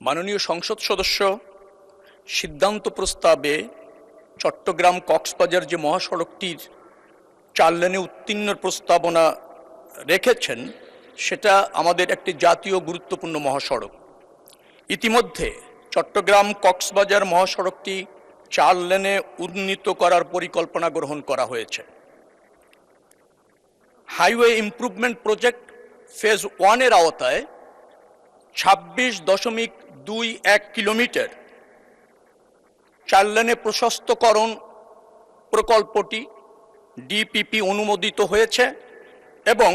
মাননীয় সংসদ সদস্য সিদ্ধান্ত প্রস্তাবে চট্টগ্রাম কক্সবাজার যে মহাসড়কটির 4 লেনে উত্তীর্ণের প্রস্তাবনা রেখেছেন, সেটা আমাদের একটি জাতীয় গুরুত্বপূর্ণ মহাসড়ক। ইতিমধ্যে চট্টগ্রাম কক্সবাজার মহাসড়কটি 4 লেনে উন্নীত করার পরিকল্পনা গ্রহণ করা হয়েছে। হাইওয়ে ইমপ্রুভমেন্ট প্রজেক্ট ফেজ 1 এর আওতায় 26.21 কিলোমিটার 4 লেনে প্রশস্তকরণ প্রকল্পটি ডিপিপি অনুমোদিত হয়েছে এবং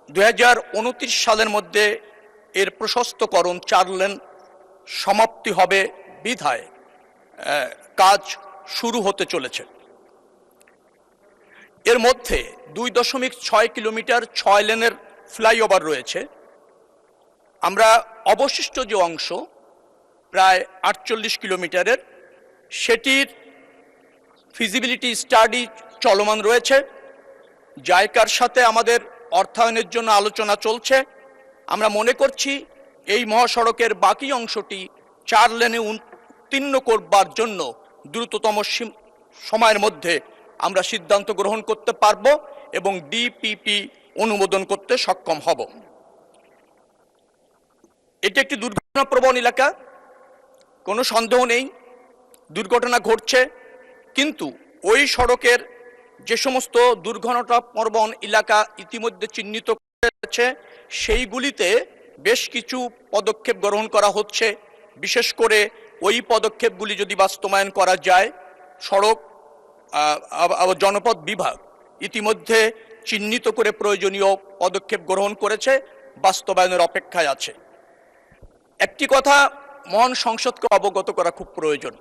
2029 সালের মধ্যে এর প্রশস্তকরণ 4 লেন সমাপ্তি হবে বিধায় কাজ শুরু হতে চলেছে। এর মধ্যে 2.6 কিলোমিটার 6 লেনের ফ্লাইওভার রয়েছে। আমরা অবশিষ্ট যে অংশ প্রায় 48 কিলোমিটারের, সেটির ফিজিবিলিটি স্টাডি চলমান রয়েছে। জাইকার সাথে আমাদের অর্থায়নের জন্য আলোচনা চলছে। আমরা মনে করছি এই মহাসড়কের বাকি অংশটি 4 লেনে উত্তীর্ণ করবার জন্য দ্রুততম সময়ের মধ্যে আমরা সিদ্ধান্ত গ্রহণ করতে পারব এবং ডিপিপি অনুমোদন করতে সক্ষম হব। এটি একটি দুর্ঘটনাপ্রবণ এলাকা, কোনো সন্দেহ নেই, দুর্ঘটনা ঘটছে, কিন্তু ওই সড়কের যে সমস্ত দুর্ঘটনাপ্রবণ এলাকা ইতিমধ্যে চিহ্নিত করেছে, সেইগুলিতে বেশ কিছু পদক্ষেপ গ্রহণ করা হচ্ছে। বিশেষ করে ওই পদক্ষেপগুলি যদি বাস্তবায়ন করা যায়, সড়ক জনপথ বিভাগ ইতিমধ্যে চিহ্নিত করে প্রয়োজনীয় পদক্ষেপ গ্রহণ করেছে, বাস্তবায়নের অপেক্ষায় আছে। একটি কথা মহান সংসদকে অবগত করা খুব প্রয়োজন।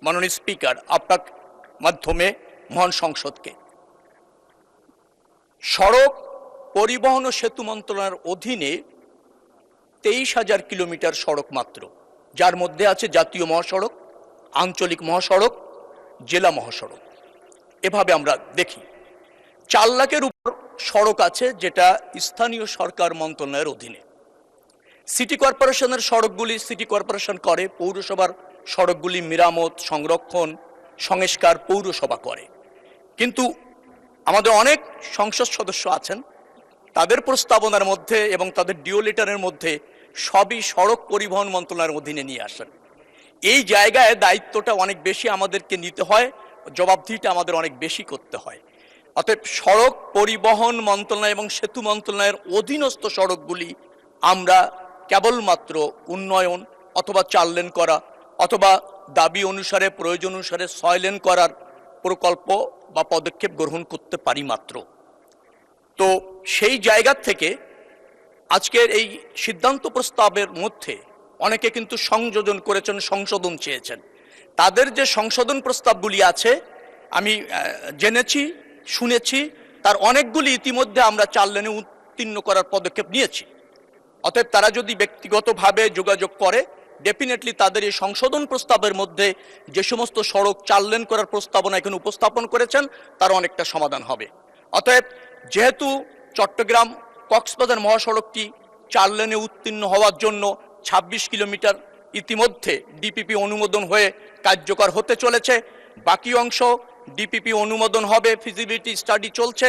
মাননীয় স্পিকার, আপনার মাধ্যমে মহান সংসদকে, সড়ক পরিবহন ও সেতু মন্ত্রণালয়ের অধীনে 23,000 কিলোমিটার সড়ক মাত্র, যার মধ্যে আছে জাতীয় মহাসড়ক, আঞ্চলিক মহাসড়ক, জেলা মহাসড়ক। এভাবে আমরা দেখি 4 লাখের উপর সড়ক আছে যেটা স্থানীয় সরকার মন্ত্রণালয়ের অধীনে। সিটি কর্পোরেশনের সড়কগুলি সিটি কর্পোরেশন করে, পৌরসভার সড়কগুলি মেরামত, সংরক্ষণ, সংস্কার পৌরসভা করে। কিন্তু আমাদের অনেক সংসদ সদস্য আছেন, তাদের প্রস্তাবনার মধ্যে এবং তাদের ডিও লেটারের মধ্যে সবই সড়ক পরিবহন মন্ত্রণালয়ের অধীনে নিয়ে আসেন। এই জায়গায় দায়িত্বটা অনেক বেশি আমাদেরকে নিতে হয়, জবাবদিহিটা আমাদের অনেক বেশি করতে হয়। অতএব সড়ক পরিবহন মন্ত্রণালয় এবং সেতু মন্ত্রণালয়ের অধীনস্থ সড়কগুলি আমরা কেবলমাত্র উন্নয়ন অথবা 4 লেন করা অথবা দাবি অনুসারে প্রয়োজন অনুসারে 6 লেন করার প্রকল্প বা পদক্ষেপ গ্রহণ করতে পারি মাত্র। তো সেই জায়গা থেকে আজকের এই সিদ্ধান্ত প্রস্তাবের মধ্যে অনেকে কিন্তু সংযোজন করেছেন, সংশোধন চেয়েছেন। তাদের যে সংশোধন প্রস্তাবগুলি আছে আমি জেনেছি, শুনেছি, তার অনেকগুলি ইতিমধ্যে আমরা 4 লেনে উত্তীর্ণ করার পদক্ষেপ নিয়েছি। অতএব তারা যদি ব্যক্তিগতভাবে যোগাযোগ করে, ডেফিনেটলি তাদের এই সংশোধন প্রস্তাবের মধ্যে যে সমস্ত সড়ক 4 লেন করার প্রস্তাবনা এখানে উপস্থাপন করেছেন, তার অনেকটা সমাধান হবে। অতএব যেহেতু চট্টগ্রাম কক্সবাজার মহাসড়কটি 4 লেনে উত্তীর্ণ হওয়ার জন্য 26 কিলোমিটার ইতিমধ্যে ডিপিপি অনুমোদন হয়ে কার্যকর হতে চলেছে, বাকি অংশ ডিপিপি অনুমোদন হবে, ফিজিবিলিটি স্টাডি চলছে,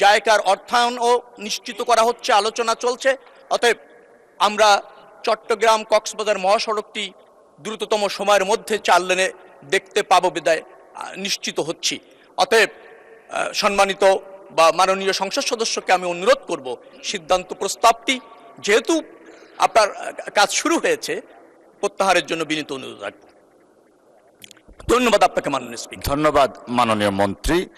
জায়গার অর্থায়নও নিশ্চিত করা হচ্ছে, আলোচনা চলছে। অতএব আমরা চট্টগ্রাম কক্সবাজার মহাসড়কটি দ্রুততম সময়ের মধ্যে 4 লেনে দেখতে পাবো বিদায় নিশ্চিত হচ্ছি। অতএব সম্মানিত বা মাননীয় সংসদ সদস্যকে আমি অনুরোধ করব, সিদ্ধান্ত প্রস্তাবটি যেহেতু আপনার কাজ শুরু হয়েছে, প্রত্যাহারের জন্য বিনীত অনুরোধ রাখব। ধন্যবাদ আপনাকে মাননীয় স্পিকার। ধন্যবাদ মাননীয় মন্ত্রী।